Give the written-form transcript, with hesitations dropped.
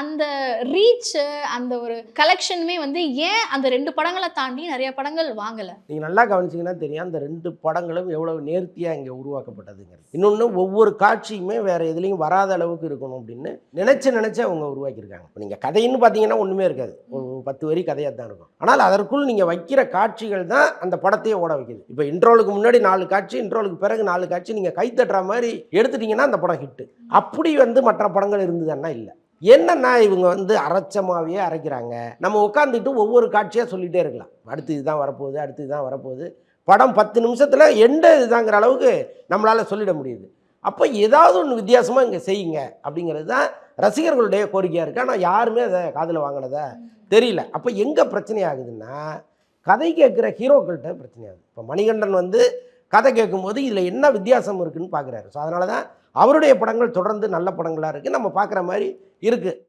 அந்த ரீச் அந்த ஒரு கலெக்ஷனுமே வந்து ஏன் அந்த 2 படங்கள தாண்டி நெறைய படங்கள் வாங்கல? நீங்க நல்லா கவனிச்சீங்கன்னா தெரியும். அந்த 2 படங்களும் எவ்வளவு நேர்த்தியா இங்க உருவாக்கப்பட்டதுங்கிறது. இன்னொன்னு ஒவ்வொரு காட்சியுமே வேற எதுலயும் வராத அளவுக்கு இருக்கணும் அப்படின்னு நினைச்சு அவங்க உருவாக்கியிருக்காங்க. இப்ப நீங்க கதைன்னு பார்த்தீங்கன்னா ஒண்ணுமே இருக்காது. ஒரு 10 வரி கதையா தான் இருக்கும். ஆனால் அதற்குள் நீங்க வைக்கிற காட்சிகள் தான் அந்த படத்தையே ஓட வைக்குது. இப்ப இன்ட்ரோலுக்கு முன்னாடி 4 காட்சி, இன்ட்ரோலுக்கு பிறகு 4 காட்சி நீங்க கை தட்டுற மாரி எடுத்துட்டீங்கன்னா அந்த படம் ஹிட். அப்படி வந்து மற்ற படங்கள் இருந்ததுன்னா இல்ல. என்னன்னா இவங்க வந்து அரைச்சமாவே அரைக்கிறாங்க. நம்ம உட்காந்துட்டு ஒவ்வொரு காட்சியா சொல்லிட்டே இருக்கலாம். அடுத்து இதுதான் வரப்போகுது, அடுத்து இதுதான் வரப்போகுது. படம் 10 நிமிஷத்துல எண்டு இதுதாங்கிற அளவுக்கு நம்மளால சொல்லிட முடியுது. அப்ப ஏதாவது ஒண்ணு வித்தியாசமா இங்க செய்யுங்க அப்படிங்கிறது தான் ரசிகர்களுடைய கோரிக்கையா இருக்கு. ஆனா யாருமே அத காதுல வாங்குனதா தெரியல. அப்ப எங்க பிரச்சனை ஆகுதுன்னா, கதை கேட்கிற ஹீரோக்கள்ட்ட பிரச்சனை ஆகுது. இப்ப மணிகண்டன் வந்து கதை கேட்கும்போது இதுல என்ன வித்தியாசம் இருக்குன்னு பார்க்குறாரு. ஸோ அதனால தான் அவருடைய படங்கள் தொடர்ந்து நல்ல படங்களா இருக்கு. நம்ம பார்க்குற மாரி இருக்கு.